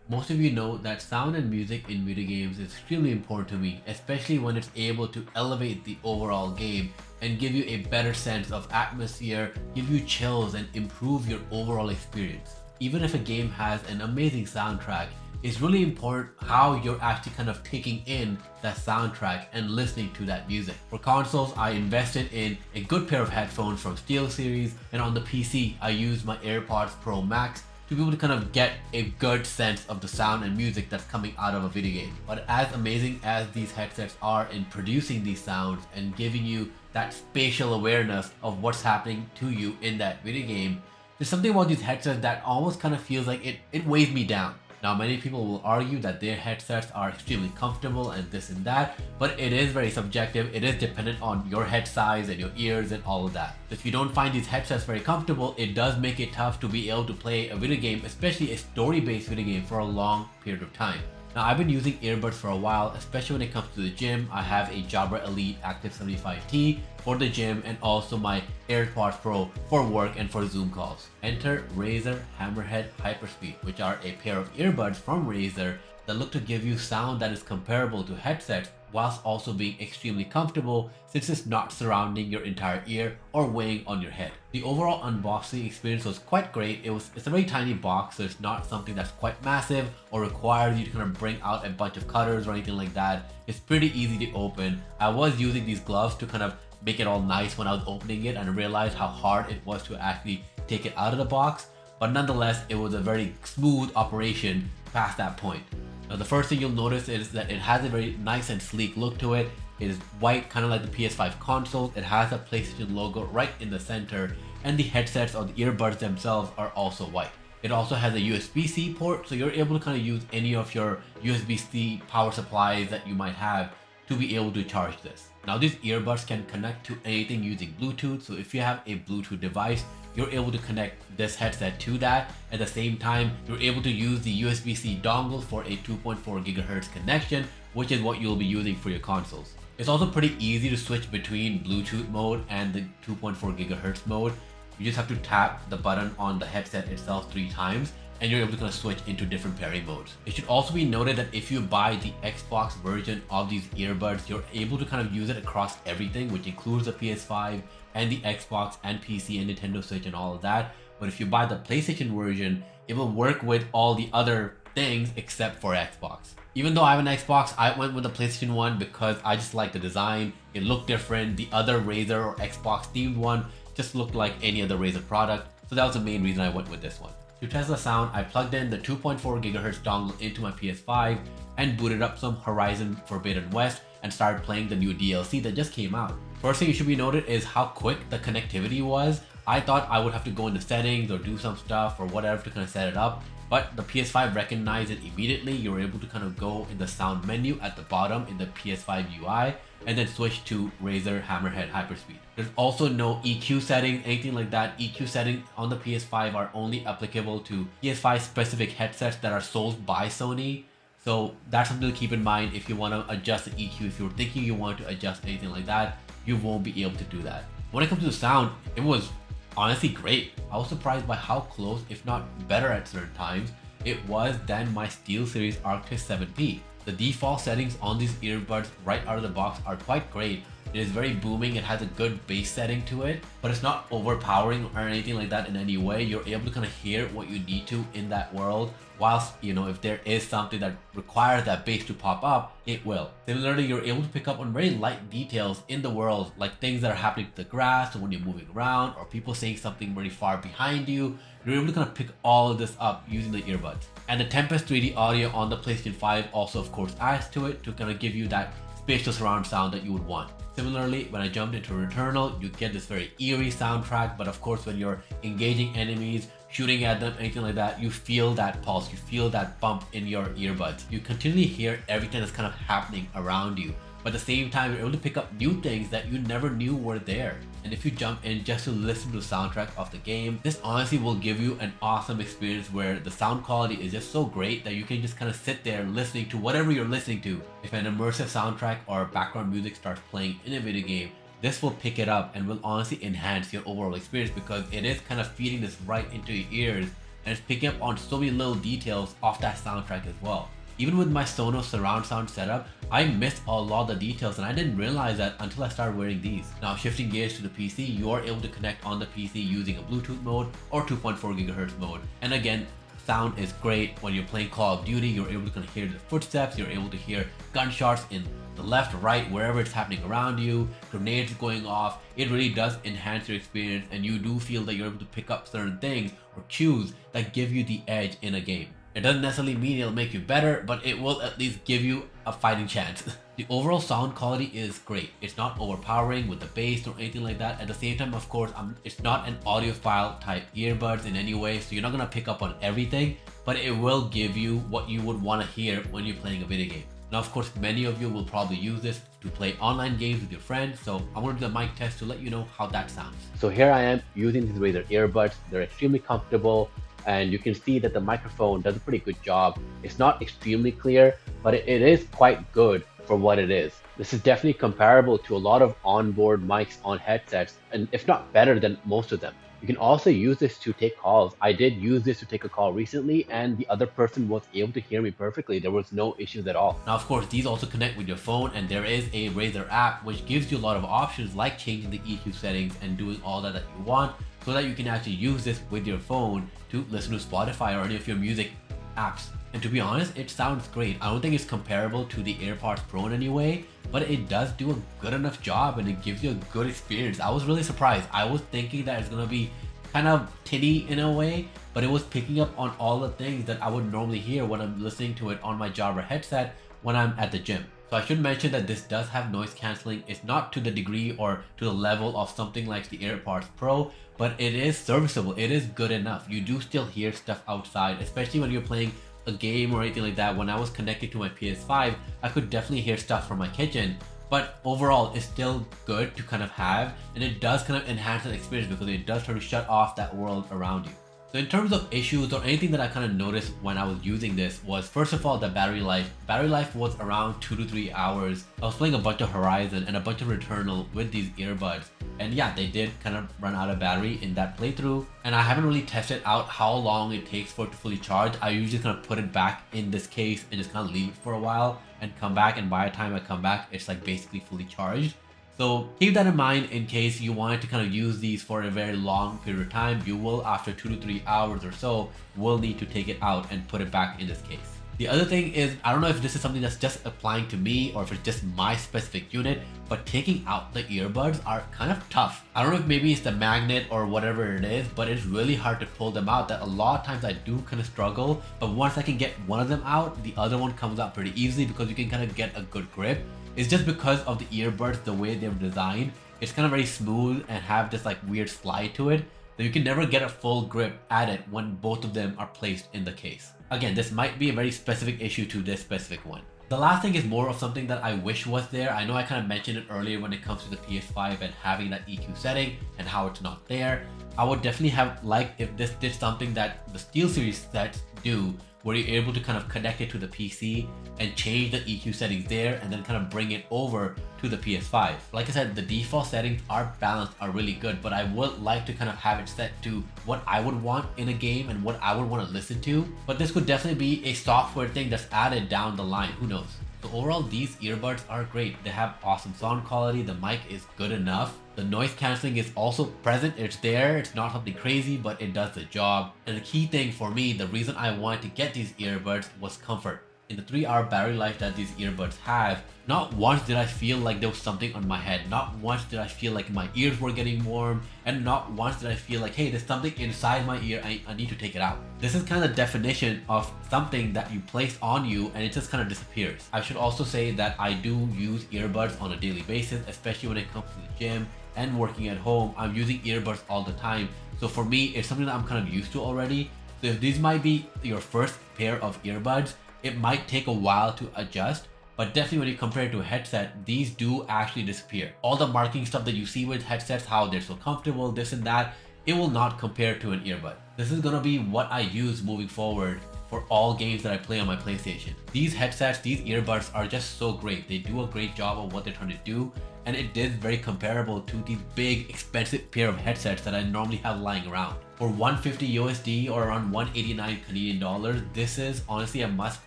Most of you know that sound and music in video games is extremely important to me, especially when it's able to elevate the overall game and give you a better sense of atmosphere, give you chills and improve your overall experience. Even if a game has an amazing soundtrack, it's really important how you're actually kind of taking in that soundtrack and listening to that music. For consoles, I invested in a good pair of headphones from SteelSeries, and on the PC, I used my AirPods Pro Max to be able to kind of get a good sense of the sound and music that's coming out of a video game. But as amazing as these headsets are in producing these sounds and giving you that spatial awareness of what's happening to you in that video game, there's something about these headsets that almost kind of feels like it weighs me down. Now, many people will argue that their headsets are extremely comfortable and this and that, but it is very subjective. It is dependent on your head size and your ears and all of that. If you don't find these headsets very comfortable, it does make it tough to be able to play a video game, especially a story-based video game, for a long period of time. Now, I've been using earbuds for a while, especially when it comes to the gym. I have a Jabra Elite Active 75T for the gym and also my AirPods Pro for work and for Zoom calls. Enter Razer Hammerhead HyperSpeed, which are a pair of earbuds from Razer that look to give you sound that is comparable to headsets whilst also being extremely comfortable since it's not surrounding your entire ear or weighing on your head. The overall unboxing experience was quite great. It's a very tiny box, so it's not something that's quite massive or requires you to kind of bring out a bunch of cutters or anything like that. It's pretty easy to open. I was using these gloves to kind of make it all nice when I was opening it and realized how hard it was to actually take it out of the box, but nonetheless it was a very smooth operation past that point. Now, the first thing you'll notice is that it has a very nice and sleek look to it. It is white, kind of like the PS5 console. It has a PlayStation logo right in the center, and the headsets or the earbuds themselves are also white. It also has a USB-C port, so you're able to kind of use any of your USB-C power supplies that you might have to be able to charge this. Now, these earbuds can connect to anything using Bluetooth, so if you have a Bluetooth device, you're able to connect this headset to that. At the same time, you're able to use the USB-C dongle for a 2.4 GHz connection, which is what you'll be using for your consoles. It's also pretty easy to switch between Bluetooth mode and the 2.4 GHz mode. You just have to tap the button on the headset itself 3 times and you're able to kind of switch into different pairing modes. It should also be noted that if you buy the Xbox version of these earbuds, you're able to kind of use it across everything, which includes the PS5 and the Xbox and PC and Nintendo Switch and all of that. But if you buy the PlayStation version, it will work with all the other things except for Xbox. Even though I have an Xbox, I went with the PlayStation one because I just like the design. It looked different. The other Razer or Xbox themed one just looked like any other Razer product. So that was the main reason I went with this one. To test the sound, I plugged in the 2.4 GHz dongle into my PS5 and booted up some Horizon Forbidden West and started playing the new DLC that just came out. First thing you should be noted is how quick the connectivity was. I thought I would have to go into settings or do some stuff or whatever to kind of set it up, but the PS5 recognized it immediately. You were able to kind of go in the sound menu at the bottom in the PS5 UI and then switch to Razer Hammerhead HyperSpeed. There's also no EQ setting, anything like that. EQ settings on the PS5 are only applicable to PS5 specific headsets that are sold by Sony. So that's something to keep in mind if you want to adjust the EQ. If you're thinking you want to adjust anything like that, you won't be able to do that. When it comes to the sound, it was honestly great. I was surprised by how close, if not better at certain times, it was than my SteelSeries Arctis 7P. The default settings on these earbuds right out of the box are quite great. It is very booming, it has a good bass setting to it, but it's not overpowering or anything like that in any way. You're able to kind of hear what you need to in that world, whilst, you know, if there is something that requires that bass to pop up, it will. Similarly, you're able to pick up on very light details in the world, like things that are happening to the grass or when you're moving around, or people saying something very far behind you. You're able to kind of pick all of this up using the earbuds. And the Tempest 3D audio on the PlayStation 5 also of course adds to it to kind of give you that spatial surround sound that you would want. Similarly, when I jumped into Returnal, you get this very eerie soundtrack, but of course when you're engaging enemies, shooting at them, anything like that, you feel that pulse, you feel that bump in your earbuds. You continually hear everything that's kind of happening around you, but at the same time you're able to pick up new things that you never knew were there. And if you jump in just to listen to the soundtrack of the game, this honestly will give you an awesome experience where the sound quality is just so great that you can just kind of sit there listening to whatever you're listening to. If an immersive soundtrack or background music starts playing in a video game, this will pick it up and will honestly enhance your overall experience because it is kind of feeding this right into your ears and it's picking up on so many little details of that soundtrack as well. Even with my Sonos surround sound setup, I missed a lot of the details and I didn't realize that until I started wearing these. Now shifting gears to the PC, you are able to connect on the PC using a Bluetooth mode or 2.4 GHz mode. And again, sound is great. When you're playing Call of Duty, you're able to kind of hear the footsteps, you're able to hear gunshots in the left, right, wherever it's happening around you, grenades going off. It really does enhance your experience and you do feel that you're able to pick up certain things or cues that give you the edge in a game. It doesn't necessarily mean it'll make you better, but it will at least give you a fighting chance. The overall sound quality is great. It's not overpowering with the bass or anything like that. At the same time, of course, it's not an audiophile type earbuds in any way, so you're not gonna pick up on everything, but it will give you what you would want to hear when you're playing a video game. Now, of course, many of you will probably use this to play online games with your friends, so I'm going to do the mic test to let you know how that sounds. So here I am using these Razer earbuds. They're extremely comfortable, and you can see that the microphone does a pretty good job. It's not extremely clear, but it is quite good for what it is. This is definitely comparable to a lot of onboard mics on headsets, and if not better than most of them. You can also use this to take calls. I did use this to take a call recently and the other person was able to hear me perfectly. There was no issues at all. Now, of course, these also connect with your phone and there is a Razer app which gives you a lot of options like changing the EQ settings and doing all that you want so that you can actually use this with your phone to listen to Spotify or any of your music apps. And to be honest, it sounds great. I don't think it's comparable to the AirPods Pro in any way, but it does do a good enough job and it gives you a good experience. I was really surprised. I was thinking that it's gonna be kind of tinny in a way, but it was picking up on all the things that I would normally hear when I'm listening to it on my Jabra headset when I'm at the gym. So I should mention that this does have noise cancelling. It's not to the degree or to the level of something like the AirPods Pro, but it is serviceable. It is good enough. You do still hear stuff outside, especially when you're playing a game or anything like that. When I was connected to my PS5, I could definitely hear stuff from my kitchen, but overall it's still good to kind of have, and it does kind of enhance that experience because it does try to shut off that world around you. So in terms of issues or anything that I kind of noticed when I was using this was, first of all, the battery life. Battery life was around 2 to 3 hours. I was playing a bunch of Horizon and a bunch of Returnal with these earbuds. And yeah, they did kind of run out of battery in that playthrough. And I haven't really tested out how long it takes for it to fully charge. I usually kind of put it back in this case and just kind of leave it for a while and come back. And by the time I come back, it's like basically fully charged. So keep that in mind in case you wanted to kind of use these for a very long period of time. You will, after 2 to 3 hours or so, will need to take it out and put it back in this case. The other thing is, I don't know if this is something that's just applying to me or if it's just my specific unit, but taking out the earbuds are kind of tough. I don't know if maybe it's the magnet or whatever it is, but it's really hard to pull them out. That a lot of times I do kind of struggle, but once I can get one of them out, the other one comes out pretty easily because you can kind of get a good grip. It's just because of the earbuds, the way they're designed, it's kind of very smooth and have this like weird slide to it that you can never get a full grip at it when both of them are placed in the case. Again, this might be a very specific issue to this specific one. The last thing is more of something that I wish was there. I know I kind of mentioned it earlier when it comes to the PS5 and having that EQ setting and how it's not there. I would definitely have liked if this did something that the SteelSeries sets do, where you're able to kind of connect it to the PC and change the EQ settings there and then kind of bring it over to the PS5. Like I said, the default settings are balanced, are really good, but I would like to kind of have it set to what I would want in a game and what I would want to listen to. But this could definitely be a software thing that's added down the line, who knows? So overall, these earbuds are great. They have awesome sound quality, the mic is good enough. The noise cancelling is also present, it's there, it's not something crazy, but it does the job. And the key thing for me, the reason I wanted to get these earbuds was comfort. In the 3-hour battery life that these earbuds have, not once did I feel like there was something on my head. Not once did I feel like my ears were getting warm. And not once did I feel like, hey, there's something inside my ear, I need to take it out. This is kind of the definition of something that you place on you and it just kind of disappears. I should also say that I do use earbuds on a daily basis, especially when it comes to the gym and working at home. I'm using earbuds all the time. So for me, it's something that I'm kind of used to already. So if these might be your first pair of earbuds, it might take a while to adjust, but definitely when you compare it to a headset, these do actually disappear. All the marking stuff that you see with headsets, how they're so comfortable, this and that, it will not compare to an earbud. This is gonna be what I use moving forward for all games that I play on my PlayStation. These headsets, these earbuds are just so great. They do a great job of what they're trying to do. and it is very comparable to these big expensive pair of headsets that I normally have lying around. For 150 USD or around 189 Canadian dollars, this is honestly a must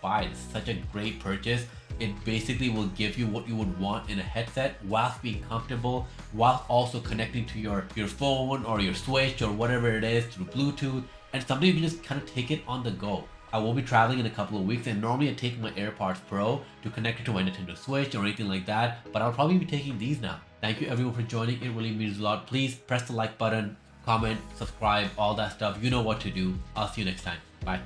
buy. It's such a great purchase. It basically will give you what you would want in a headset whilst being comfortable, whilst also connecting to your phone or your Switch or whatever it is through Bluetooth, and something you can just kind of take it on the go. I will be traveling in a couple of weeks, and normally I take my AirPods Pro to connect it to my Nintendo Switch or anything like that, but I'll probably be taking these now. Thank you everyone for joining. It really means a lot. Please press the like button, comment, subscribe, all that stuff. You know what to do. I'll see you next time. Bye.